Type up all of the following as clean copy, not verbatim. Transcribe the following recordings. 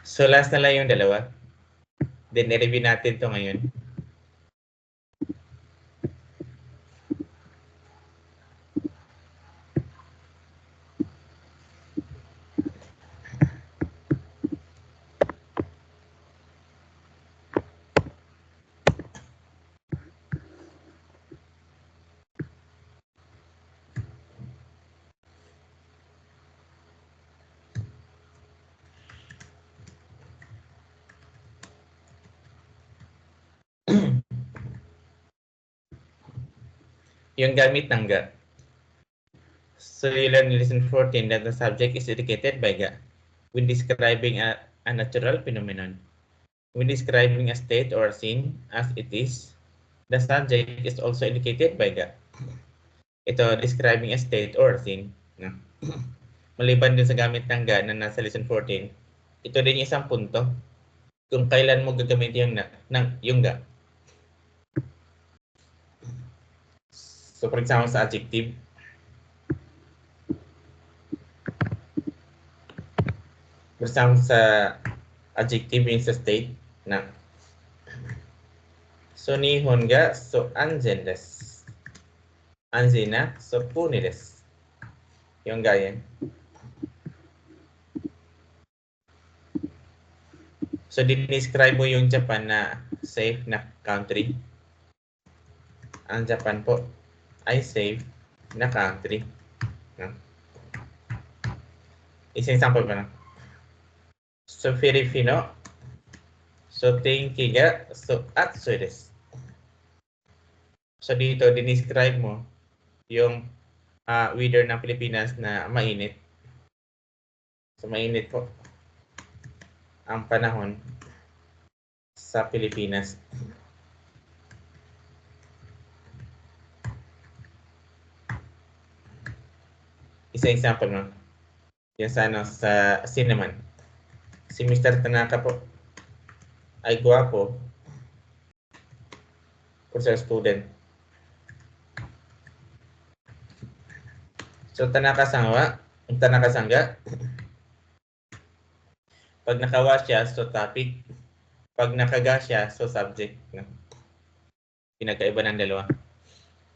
So last na lang yung dalawa. Then i-review natin to ngayon. Yung gamit ng ga. So you learn in lesson 14 that the subject is indicated by ga when describing a natural phenomenon. When describing a state or a scene as it is, the subject is also indicated by ga. Ito, describing a state or a scene. No? Maliban din sa gamit ng ga na nasa lesson 14, ito din yung isang punto kung kailan mo gagamit yung ga. So for example, sa adjective, for example, sa adjective yung sa state na so nihon ga so anzen desu. Anzen na so puni desu. Yung ga yan. So describe mo yung Japan na safe na country. Ang Japan po ay safe na country. No? Isang example pa na. So Filipino, so tenki ga so atsui desu. So dito describe mo yung weather ng Pilipinas na mainit. So mainit po ang panahon sa Pilipinas. Isa example no. Yan sa cinnamon. Si Mr. Tanaka po ay guwapo for sa student. So Tanaka-sangga, pag nakawa siya, so topic. Pag nakaga siya, so subject. No? Pinagkaiba ng dalawa.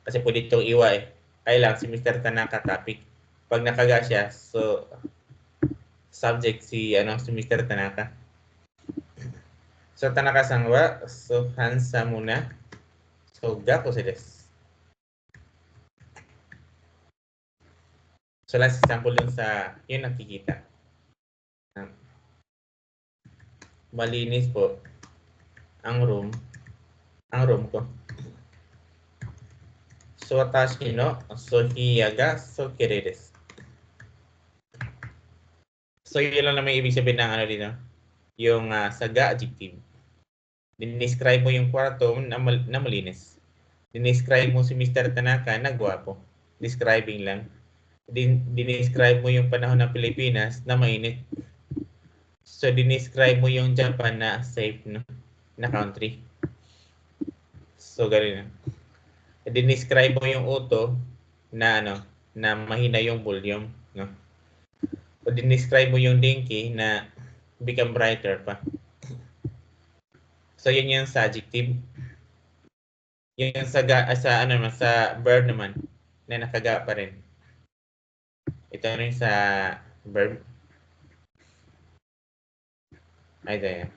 Kasi pwede itong iwa eh. Kaya lang, si Mr. Tanaka topic. Pag nakaga siya, so subject si Mr. Tanaka. So Tanaka-sangwa, so handsome muna. So gaku desu. So last example dun sa yun nakikita. Malinis po ang room ko. So watashi no so hiya ga so kirei desu. So yun lang naman ibig sabihin ng dito. Yung saga adjective. Dinescribe mo yung kwarto na malinis. Dinescribe mo si Mr. Tanaka na gwapo. Describing lang. Dinescribe mo yung panahon ng Pilipinas na mainit. So dinescribe mo yung Japan na safe no? Na country. So ganun na. Dinescribe mo yung auto na na mahina yung volume, no? O dinescribe mo yung dinky na become brighter pa. So yun yung sa adjective. Yung sa verb naman na nakaga pa rin. Ito rin sa verb. Ay, dahil.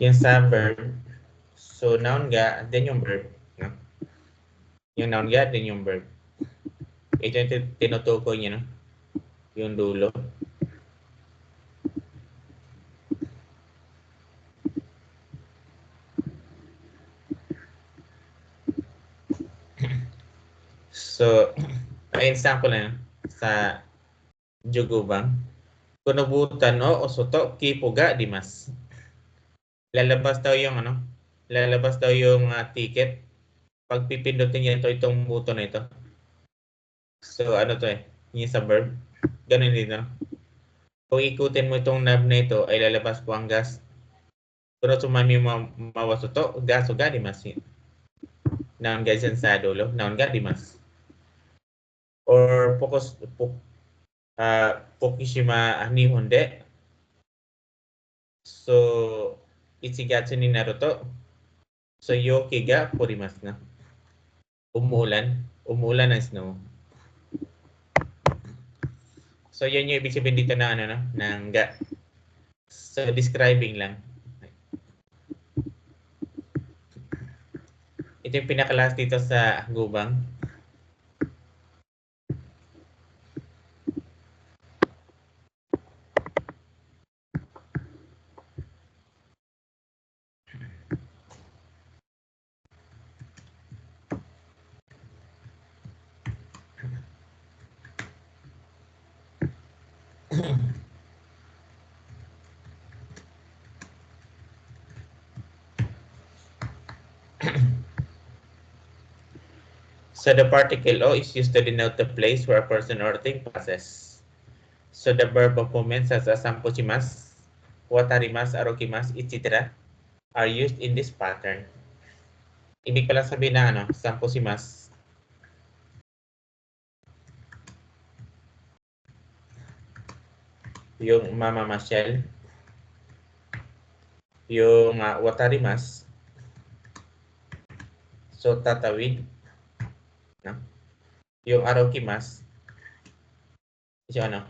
Yung sa verb, so noun ga, then yung verb. No? Yung noun ga, then yung verb. Ito yung tinutukoy niya, no? Yung dulo. So, example na sa Jugubang. Kunubutan o soto kipuga dimas. Lalabas daw yung ticket. Pag pipindutin niya itong button na ito. So ano to eh, yung sa verb. Ganun din no. Kung ikutin mo itong knob na ito, ay lalabas po ang gas. Pero sumami mawaso to, gas o gadimas. Naon guys yan sa dulo, naon gadimas. Or Fukushima ni Honde. So, ichigatsu ni Naruto. So, yoki ga purimasu na. Umuulan ng snow. So, yun yung ibig sabihin dito na ano, no? Ng ga. So, describing lang. Ito yung pinakalas dito sa gubang. So the particle O is used to denote the place where a person or thing passes. So the verb of movement such as samposhimasu, watarimasu, arokimasu, etc. are used in this pattern. Ibig pala sabihin na ano, samposhimasu. Yung mamamasyal. Yung watarimasu. So tatawid. No? Yung arokimasu. So ano,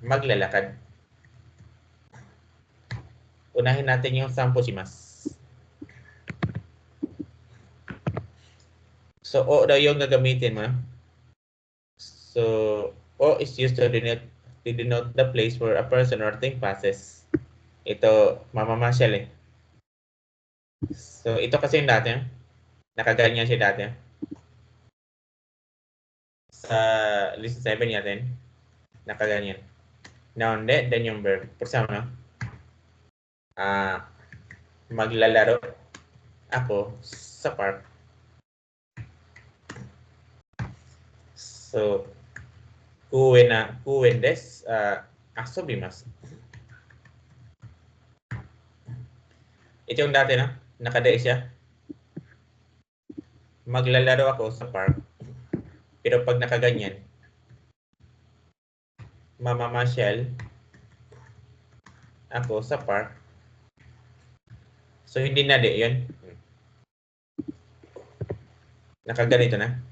maglalakad. Unahin natin yung samposhimasu. So O daw yung gagamitin mo. So O is used to denote the place where a person or thing passes. Ito, mamamasyal eh. So ito kasi yung dati. Nakaganyan siya dati. Sa list 7 natin, nakaganyan. Noun, then yung verb. For example, maglalaro ako sa park. So, kuwen des, asobimasu. Ito yung dati, no? Nakade siya. Maglalaro ako sa park. Pero pag nakaganyan, mamamasyal ako sa park. So, hindi na yun. Nakaganito na.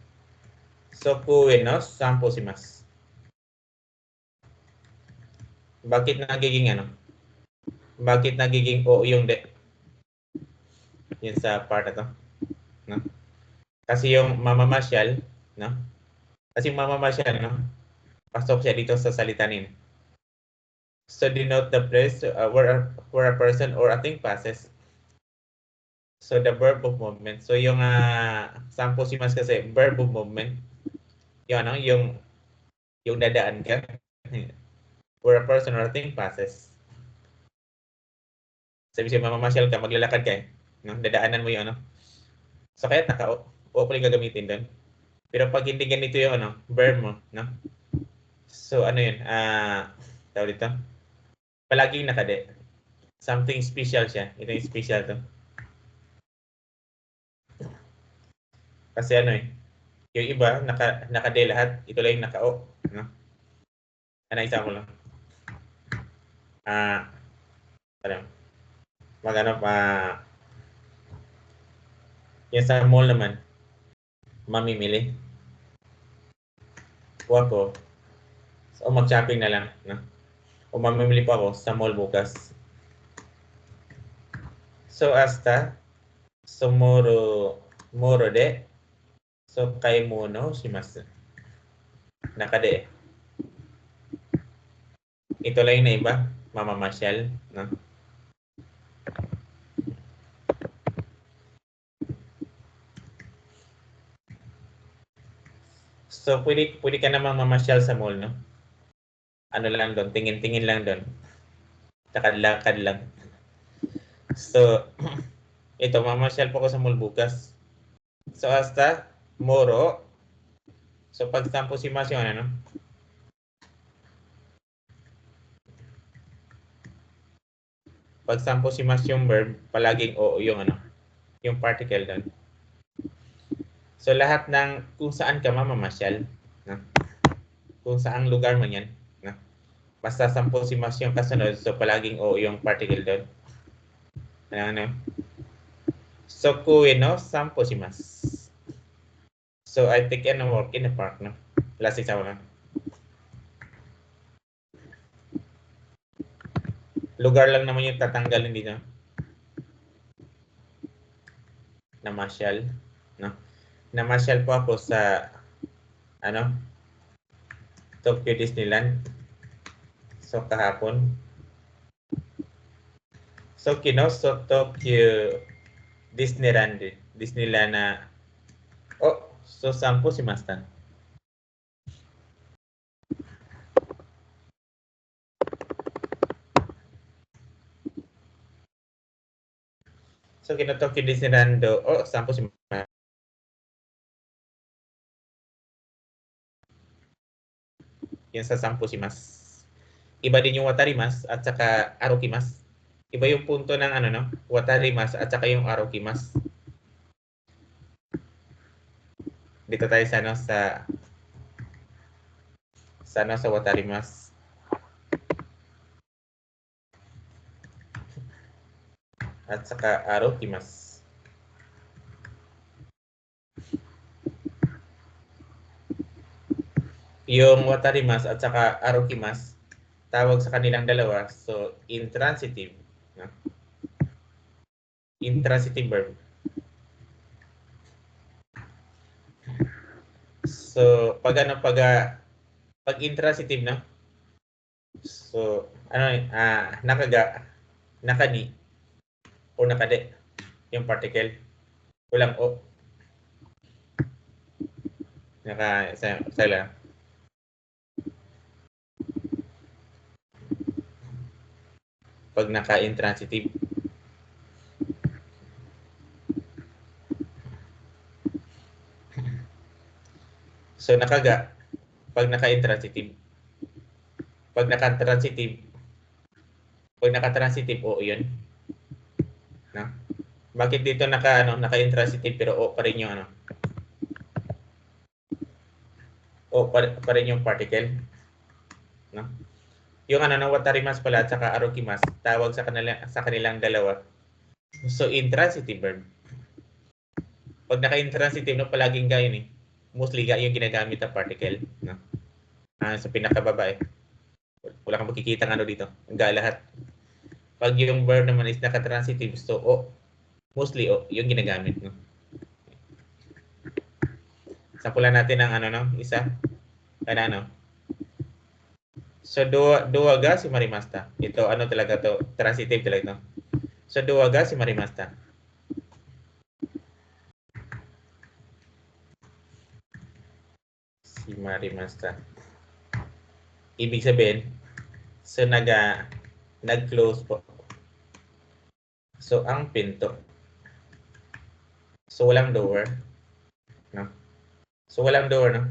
So, kuwen no, samposhimasu. Bakit nagiging ano? Bakit nagiging O yung de? Yun sa part na to. No? Kasi yung mamamasyal, no? Kasi yung mamamasyal, no? Pasok siya dito sa salita nin. So denote the place where a person or a thing passes. So the verb of movement. So yung samposhimasu kasi verb of movement. Yung ano, yung dadaan ka where a person or a thing passes. Sabi siya mamamasyal ka, maglalakad ka eh. No? Dadaanan mo yung ano. So kaya naka-O pa rin gagamitin doon. Pero pag hindi ganito yung ano, verb mo, no? So ano yun? Tawag dito. Palaging nakade. Something special siya. Ito yung special to. Kasi ano eh. Yung iba, nakade lahat. Ito lang yung naka-O. No? Ano isa mo lang. Magano pa. Yung sa mall naman. Mamimili. O ako. So mag-shopping na lang. No? O mamimili pa ako sa mall bukas. So hasta. So moro de. So kaimuno shimasu. Nakade. Ito lang yung na iba. Mamamasyal. No? So, pwede ka namang mamasyal sa mall, no? Ano lang doon, tingin-tingin lang doon. Lakad lang. So, ito, mamasyal po ko sa mall bukas. So, hasta moro. So, pag samposhimasu yung ano, Pag samposimas yung verb, palaging oo yung ano, yung particle doon. So lahat ng kung saan ka mamamasyal, no? Kung saang lugar man yan, no? Basta samposimas yung kasunod, so palaging oo yung particle doon. Ano? So kuwi no samposimas. So I take a walk in the park, no? Last example, no? Lugar lang naman yung tatanggalin dito. Namasyal, no? Namasyal po ako sa ano? Tokyo Disneyland. So kahapon. So so Tokyo Disneyland na oh, so sampo si Master. So Tokyo Disneyland oh, sampo si Master. Yung sa sampo si Mas. Iba din yung Watarimas at saka Arukimas. Iba yung punto ng ano no, Watarimas at saka yung Arukimas. Dito tayo sa ano sa Watarimas. At saka Arukimas. Yung Watarimas at saka Arukimas, tawag sa kanilang dalawa, so intransitive. No? Intransitive verb. So, pag intransitive, no? So, nakani, o nakade, yung particle. Walang o. Sala. Pag naka-intransitive. So, nakaga, pag naka-intransitive. Pag naka-transitive, oo yun. No? Bakit dito naka-intransitive pero o pa rin yung ano? O pa rin yung particle. No? Yung ano ng Watarimas pala at saka Arukimas, tawag sa kanilang dalawa. So, intransitive verb. Pag naka-intransitive, no, palaging ga yun eh. Mostly ga yung ginagamit na particle. No? Sa pinakababa eh. Wala kang makikita ano dito. Ga lahat. Pag yung verb naman is naka-transitive, so o. Mostly o, yung ginagamit. No? Sampulan natin ng ano, no? Isa. Ano? So, dua ga si Marimasta. Ito, ano talaga to? Transitive talaga to. So, dua ga si Marimasta. Si Marimasta. Ibig sabihin, so nag-close po. So, ang pinto. So, walang door. No? So, walang door, no?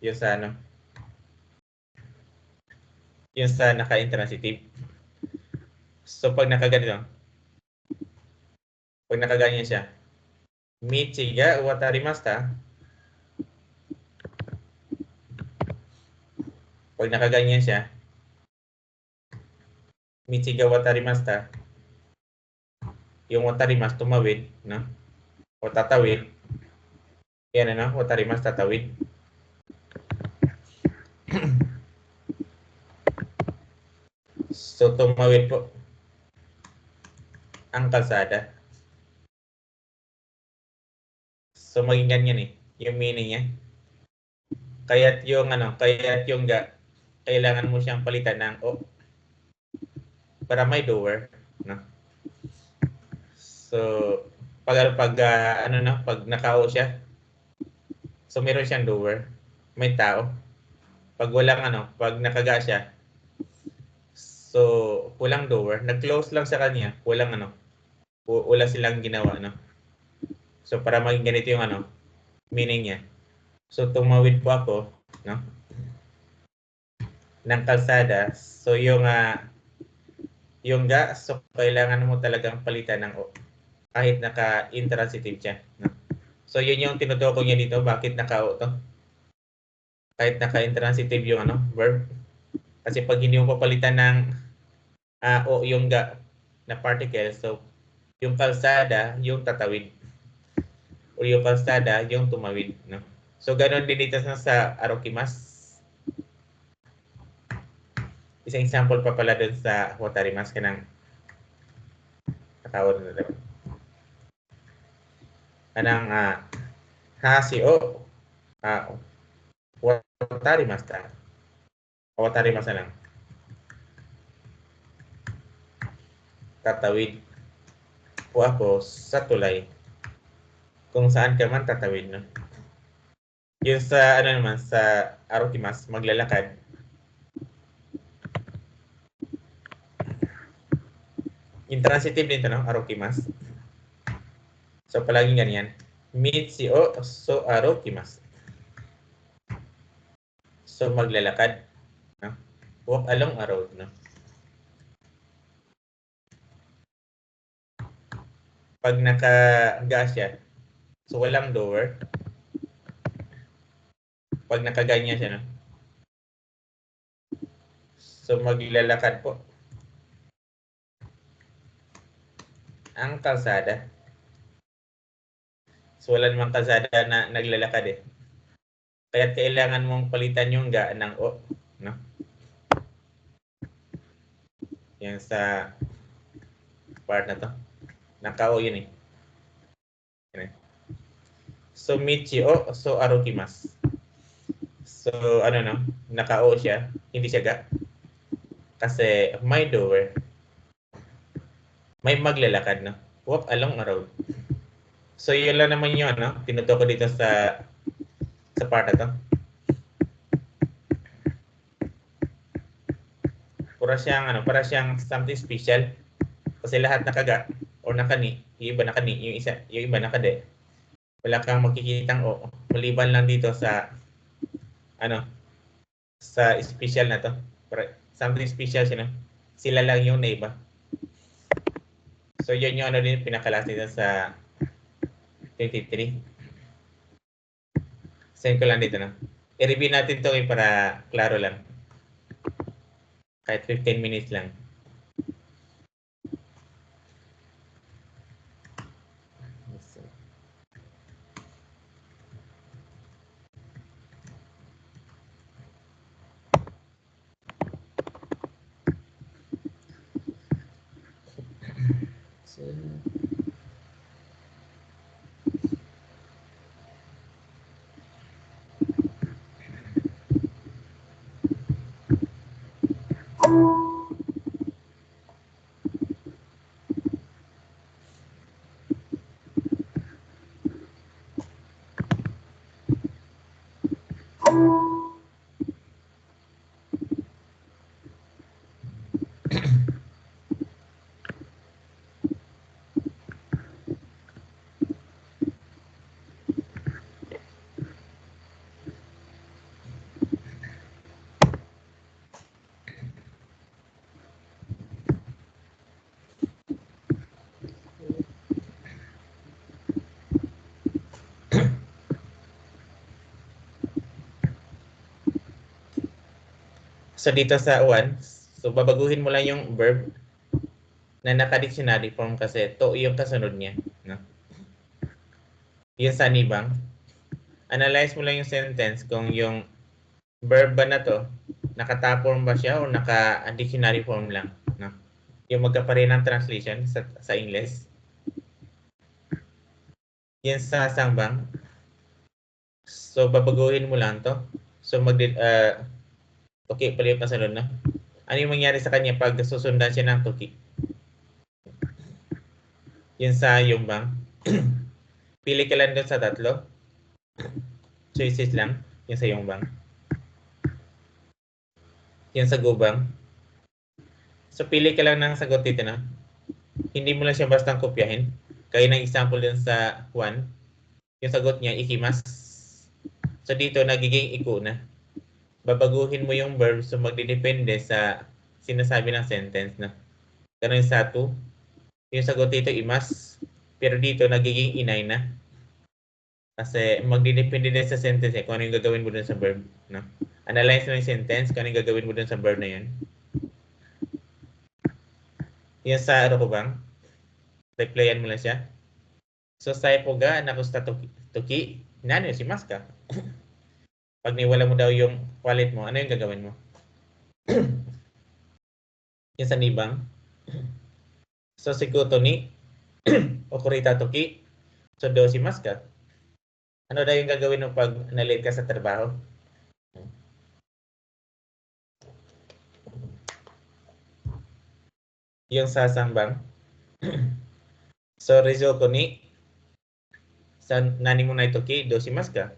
Yung sa ano? Yung sa naka-intransitive. So, pag nakaganito, pag nakaganyan siya, Michi ga watarimasta. Pag nakaganyan siya, Michi ga watarimasta. Yung watarimas, tumawid, no? O tatawid. Yan ano, watarimas, tatawid. So, tumawid po ang kalsada. So, maging ganyan eh, yung meaning niya. Kaya't yung ga, kailangan mo siyang palitan ng o para may door, no? So, pag naka-o siya, so meron siyang door, may tao. Pag pag nakaga siya, so walang door, nag-close lang sa kanya, wala silang ginawa, no? So, para maging ganito yung meaning niya. So, tumawid po ako, no? Ng kalsada. So, yung yung ga, so kailangan mo talagang palitan ng o. Kahit naka-intransitive siya. No? So yun yung tinutukoy niya dito, bakit naka-o to? Kahit naka-intransitive yung verb. Kasi pag hindi mo papalitan ng o yung ga na particle, so yung kalsada, yung tatawid. O yung kalsada, yung tumawid. No? So ganoon din dito sa arokimas. Isang example pa pala dun sa watarimas ka ng katawad na naman. Kanang hasi o watarimasta. Watarimasta lang. Tatawid po ako sa tulay. Kung saan ka man tatawid. No? Yung sa naman, sa arokimas, maglalakad. Intransitive din ito, no? Arokimas. So, palaging ganyan. Mitsi o so arokimas. So, maglalakad. No? Walk along a road. No? Pag nakaga siya, so walang door. Pag nakaganyan siya, no? So, maglalakad po. Ang kalsada. So, wala namang kalsada na naglalakad eh. Kaya kailangan mong palitan yung ga ng o. No? Yan sa part na to. Naka-o yun eh. So, michi o so arokimas. So, no? Naka-o siya. Hindi siya ga. Kasi may door. May maglalakad, no? Walk along a road. So, yun lang naman yun, no? Tinutukoy dito sa part na to. Para siyang something special. Kasi lahat nakaga or nakani, yung iba nakani, yung iba nakade. Wala kang makikitang o. Maliban lang dito sa sa special na to. Something special siya, no? Sila lang yung naiba. So, yun yung din pinakalas nito sa 23. Send ko lang dito, no? I-review natin to para klaro lang. Kahit 15 minutes lang. So, dito sa 1, so babaguhin mo lang yung verb na naka-dictionary form kasi to yung kasunod niya. No? Yung sa nibang. Analyze mo lang yung sentence kung yung verb ba na to, naka-top form ba siya o naka-dictionary form lang. No? Yung magkapare ng translation sa English. Yan sa sangbang. So, babaguhin mo lang to. So, okay, pala yung kasunod na. Ano yung mangyari sa kanya pag susundan siya ng tuki? Yun sa yung bang. Pili ka lang doon sa tatlo. Choices lang. Yun sa yung bang. Yun sa gubang. So, pili ka lang ng sagot dito na. Hindi mo lang siya bastang kopyahin. Kaya ng example din sa 1, yung sagot niya, ikimas. So, dito, nagiging iku na. Babaguhin mo yung verb so magdidepende sa sinasabi ng sentence na. Ganun sa 2. Yung sagot dito imas. Pero dito nagiging inay na. Kasi magdidepende din sa sentence kung ano yung gagawin mo dun sa verb. No? Analyze mo yung sentence, kung ano yung gagawin mo dun sa verb na yun. Yung sa ano ko bang? Replyan mo lang siya. So sa po ga, nakusta tuki, nano si Maska. Pag niwala mo daw yung wallet mo, ano yung gagawin mo? Yung sa nibang. So siguto ni, okurita tuki, so daw si Maska. Ano daw yung gagawin mo pag na-late ka sa trabaho? Yung sasambang. So rizoko ni, sa nani mo na ituki, daw si Maska.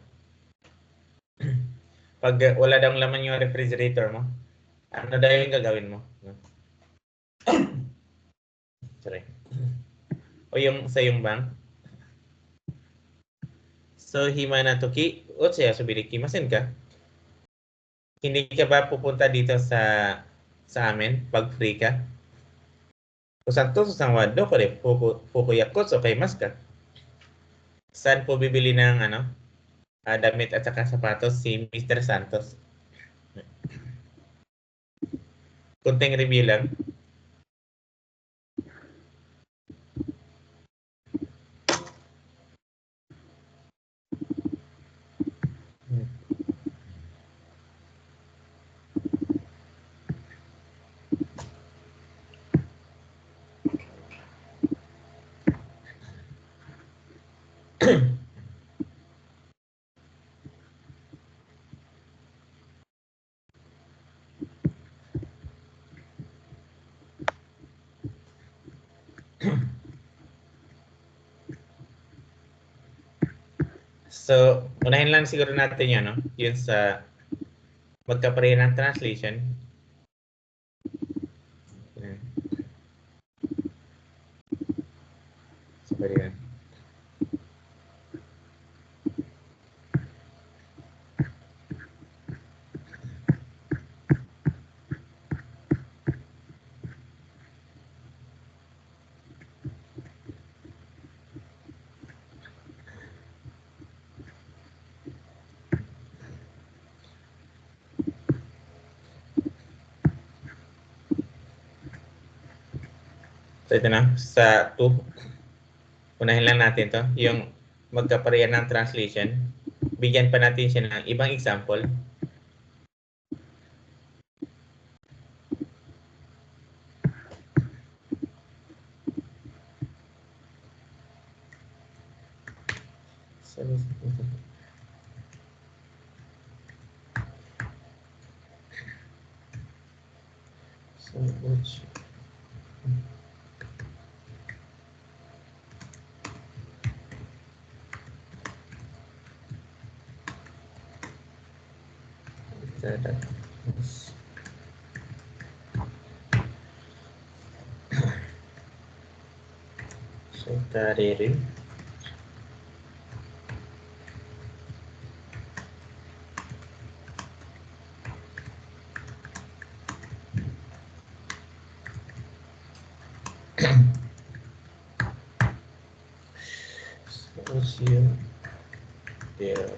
Pag wala daw laman yung refrigerator mo, ano daw yung gagawin mo? Sorry. O yung sa yung bang. So hima na toki, otsaya subiri kimasen ka? Hindi ka ba pupunta dito sa amin pag free ka? Kusan to sa wado ko rin, fukuyakot so kay mas ka. Saan po bibili ng damit at saka sapatos si Mr. Santos? Kunting review lang. So, unahin lang siguro natin yun, no? Yun sa magkapareho ng translation. Sorry yan. So, ito na. Sa 2, unahin lang natin to. Yung magkapareho ng translation. Bigyan pa natin siya ng ibang example. So, karirin. Sosial Theater.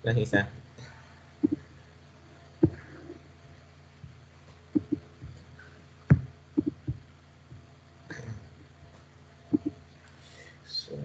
Lang isa. So,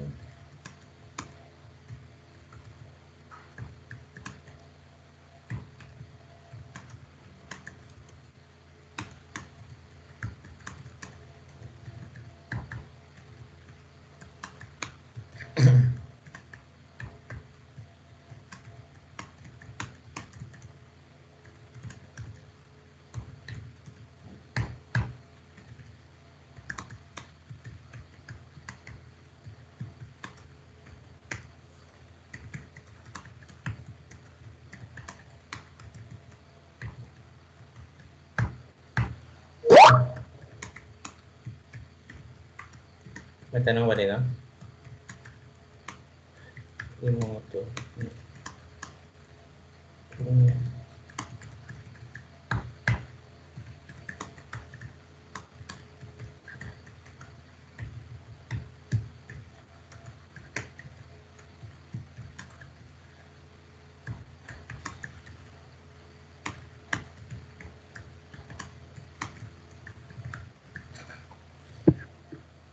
May tanong ba dito? Imoto.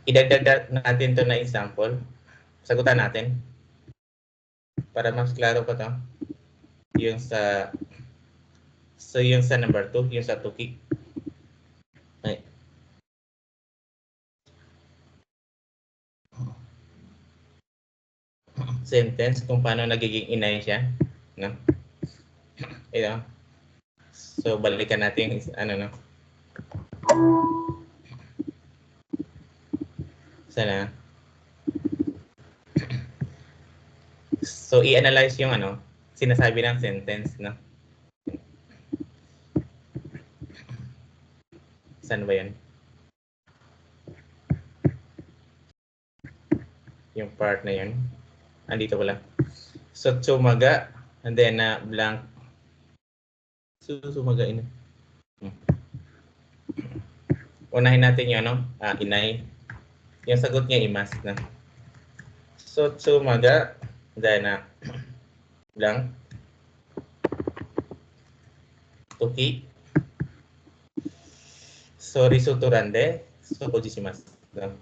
Idagdag natin to na example. Sagutan natin. Para mas klaro pa to. Yung sa yung sa number 2, yung sa tuki. Ay. Sentence kung paano nagiging inay siya, no? Ito. So balikan natin yung ano, no? Sana. So i-analyze yung ano, sinasabi ng sentence, no? Saan ba 'yan? Yung part na 'yan. Andito pala. So sumaga and then blank. So sumaga ina. Unahin natin yung ano, inay. Yung sagot niya imas na. So sumaga then blank. Tuki. So risuturande, so kojishimasu. No?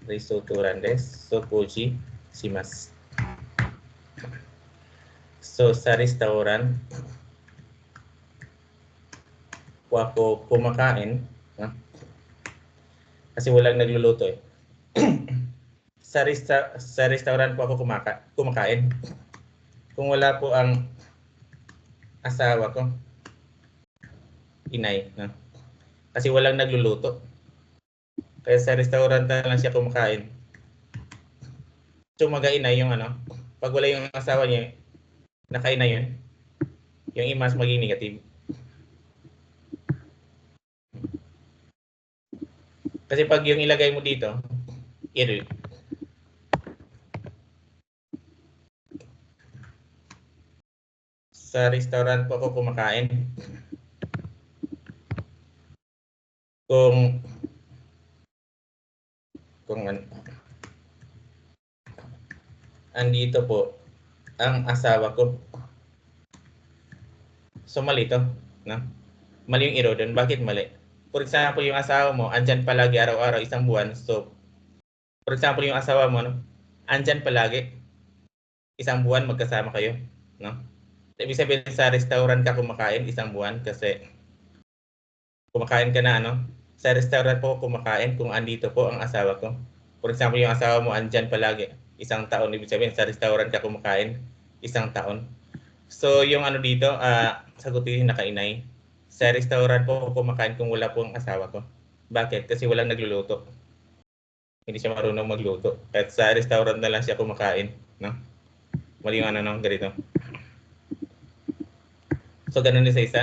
Risuturande, so kojishimasu. So sa restaurant, po ako kumakain, no? Kasi walang nagluluto eh. sa restaurant po ako kumakain. Kung wala po ang asawa ko, inay, no? Kasi walang nagluluto. Kaya sa restaurant na lang siya kumakain. Sumaga inay yung ano, pag wala yung asawa niya, nakain na yun. Yung imas maging negative. Kasi pag yung ilagay mo dito, iri. Sa restaurant po ako kumakain. Kung andito po ang asawa ko. So mali to, no? Mali yung iro doon. Bakit mali? For example, yung asawa mo, andyan palagi araw-araw, isang buwan. So, for example, yung asawa mo, no? Andyan palagi, isang buwan, magkasama kayo, no? Ibig sabihin sa restaurant ka kumakain isang buwan kasi kumakain ka na, ano? Sa restaurant po kumakain kung andito po ang asawa ko. For example, yung asawa mo andyan palagi, isang taon. Ibig sabihin sa restaurant ka kumakain isang taon. So, yung ano dito, sagutin nakainay. Sa restaurant po kumakain kung wala po ang asawa ko. Bakit? Kasi walang nagluluto. Hindi siya marunong magluto. At sa restaurant na lang siya kumakain, no? Mali yung ano no, ganito. So, ganun din sa isa.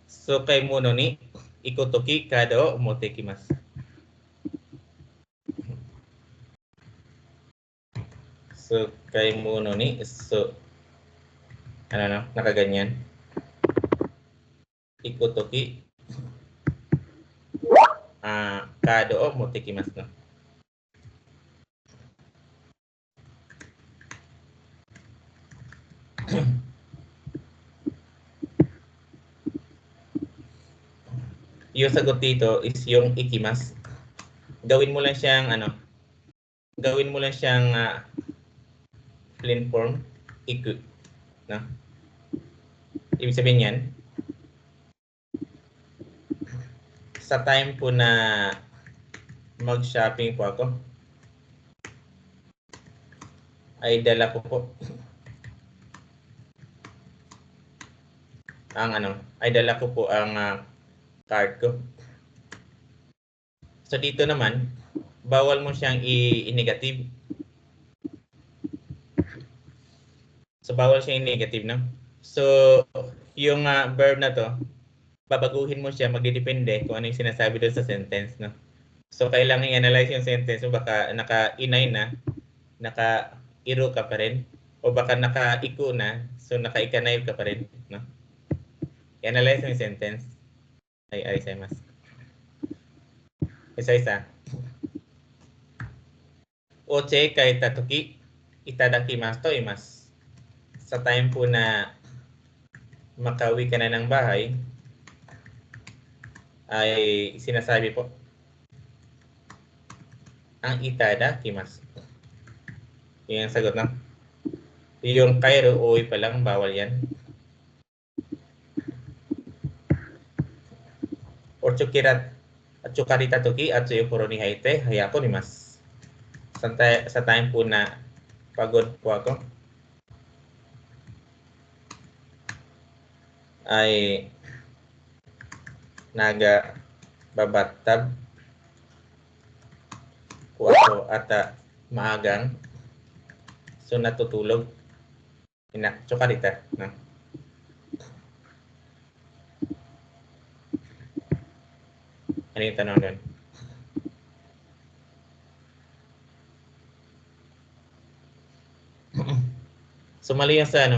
So, kay Muno ni ikutoki kada o motekimasu. So, kay Muno ni, so, ano no, nakaganyan. Ikutoki kado o motekimasu, no? Yung sagot dito is yung ikimas. Gawin mo lang siyang ano, gawin mo lang siyang plain form, iku, no? Ibig sabihin yan, sa time po na mag-shopping po ako, ay dala ko po ang ano, ay dala ko po ang card ko. So dito naman, bawal mo siyang i-negative. So bawal siyang i-negative, no? So yung verb na to, babaguhin mo siya, magdidepende kung ano yung sinasabi doon sa sentence, no? So, kailangan i-analyze yung sentence mo, baka naka-inay na, naka-iro ka pa rin, o baka naka-iku na, so naka-ikanay ka pa rin, no? I-analyze mo yung sentence. Ay, mas. Isa-isa. Oche kay tatoki, itadakimasu to imas. Sa time po na makauwi ka na ng bahay, ay sinasabi po, ang itadakimasu. Yun ang sagot, no? Yung kairo, uwi pa lang, bawal yan. Or chukirat, at chukarita toki, at suyukuro ni haite, hayako ni mas. Sa time po na pagod po ako, ay babatab po ako at maagang, so natutulog. Chukarita, no? Ano yung tanong doon? So mali yan sa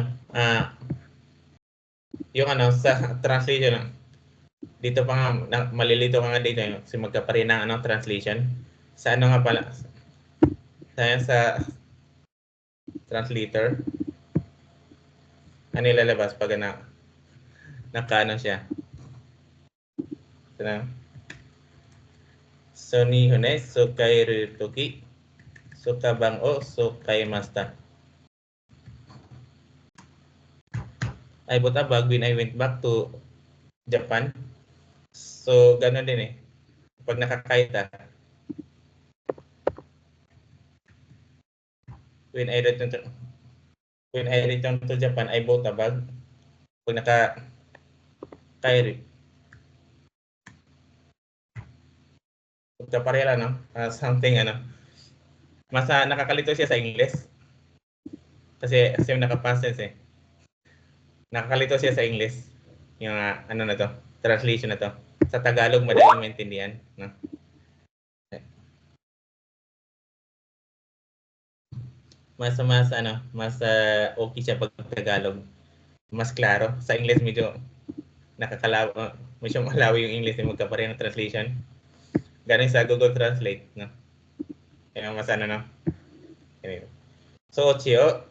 yung sa translation, dito pa nga, malilito ka nga dito, kasi magkaparin ng translation. Sa nga pala, sa translator, ano ilalabas pag naka siya? So ni hune, so kairu toki, so kabang o, so kaimasta. I bought a bag when I went back to Japan. So, gano'n din eh. Pag nakakaita, when I returned to Japan, I bought a bag. Pag naka-kairi. Pagkapareha no? Something mas nakakalito siya sa English. Kasi naka-past tense eh. Nakakalito siya sa English. Yung na to, translation na to. Sa Tagalog, madaling maintindihan. No? Mas okay siya pag Tagalog. Mas klaro. Sa English medyo medyo malawi yung English, yung magkapareha ng translation. Galing sa Google Translate, no? Kaya mas no? So, Chio,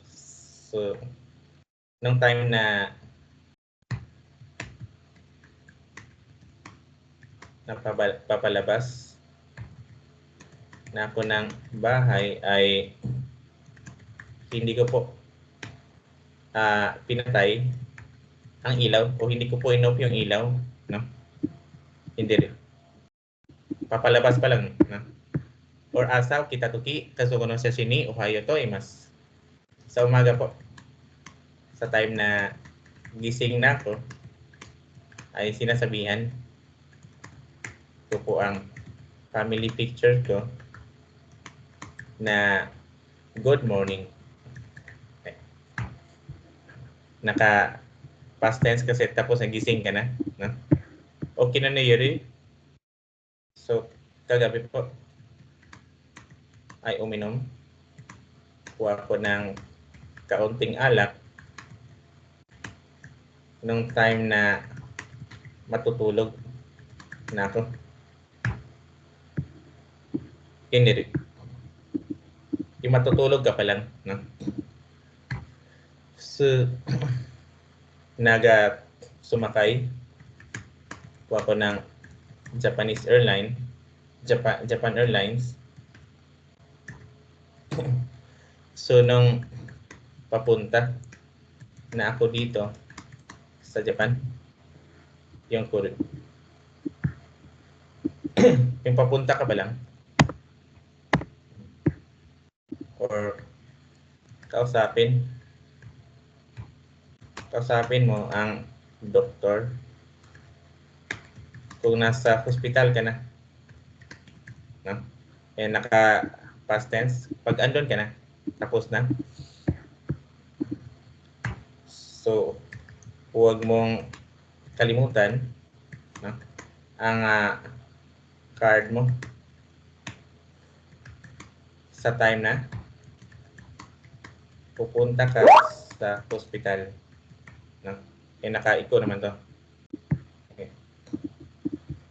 so, nung time na papalabas na ako ng bahay ay hindi ko po pinatay ang ilaw o hindi ko po in-off yung ilaw, no? Hindi rin. Papalabas pa lang, no? Or asaw kita toki kasuko no sa shini ohayo to imas. Sa umaga po, sa time na gising na ako, ay sinasabihan ko po ang family picture ko na good morning. Okay. Naka past tense kasi tapos nagising ka na, no? Okay na Yuri. So, kagabi po ay uminom po ako ng kaunting alak nung time na matutulog na ako. Hindi. Yung matutulog ka pa lang, no? So, sumakay po ako ng Japan Airlines. So, nung papunta na ako dito sa Japan, yung papunta ka ba lang? Or kausapin mo ang doktor kung nasa hospital ka na, no? Naka past tense, pag andun ka na, tapos na. So, huwag mong kalimutan, no? Ang card mo sa time na pupunta ka sa hospital, no? Naka-iko naman to. Okay.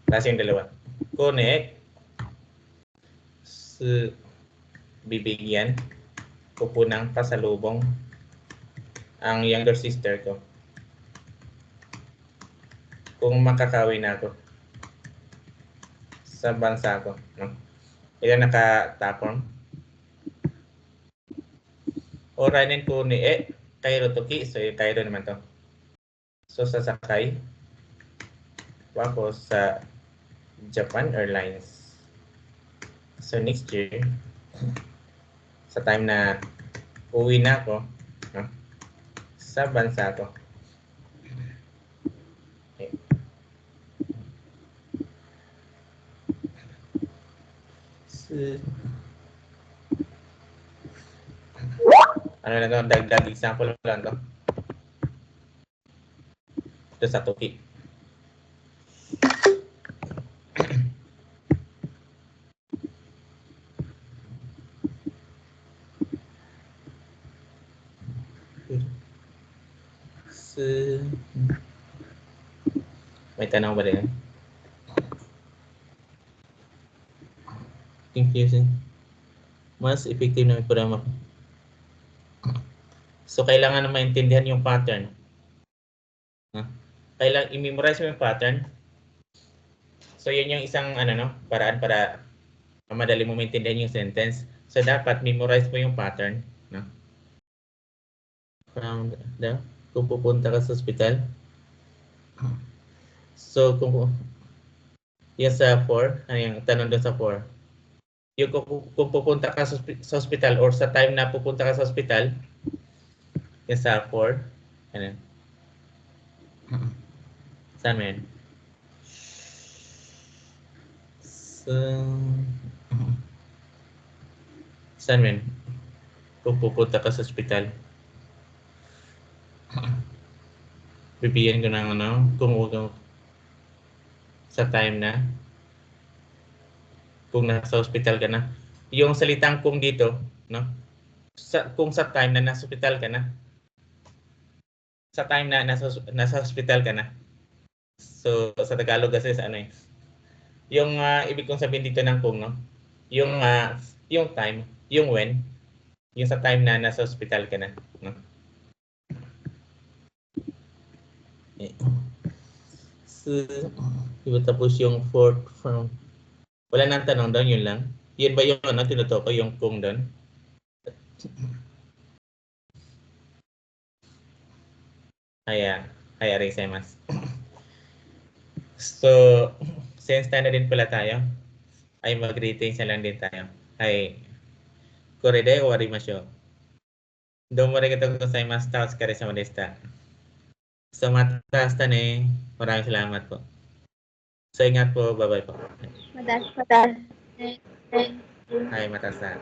Kasi yung dalawa. Connect sa bibigyan ko po ng pasalubong ang younger sister ko kung makakawin ako sa bansa ko, no? Ilan nakatapon? Oranin ko ni Cairo Toki, so Cairo naman to. So sasakay ako sa Japan Airlines. So next year, sa time na uwi na ako, no? Sa bansa ko. Okay. Ano na to? Dagdag example lang to. Ito sa Toki. May tanong ba din? Confusing. Mas effective na may programa. So, kailangan na maintindihan yung pattern. Kailangan i-memorize mo yung pattern. So, yun yung isang paraan para madali mo maintindihan yung sentence. So, dapat memorize mo yung pattern. No? Kung pupunta ka sa hospital. So, kung yung sa 4, ano yung tanong doon sa 4? Yung kung pupunta ka sa hospital or sa time na pupunta ka sa hospital, yung sa 4, ano? Saan mo yan? Saan mo yan? Kung pupunta ka sa hospital. Bibigyan ko ng kung sa time na kung nasa hospital ka na. Yung salitang kung dito, no? Kung sa time na nasa hospital ka na. Sa time na nasa hospital ka na. So, sa Tagalog kasi sa yung ibig kong sabihin dito ng kung, no? Yung time, yung when, yung sa time na nasa hospital ka na, no? So, diba tapos yung fourth from wala nang tanong doon, yun lang. Yun ba yung tinutukoy yung kung doon? Arigatou. So, since na din pala tayo, ay mag-greetings na lang din tayo. Korede owarimashou. Domo arigatou gozaimasu. Otsukaresama deshita. So, mata ne. Maraming salamat po. So, ingat po. Bye-bye po. Madas. Mata-san.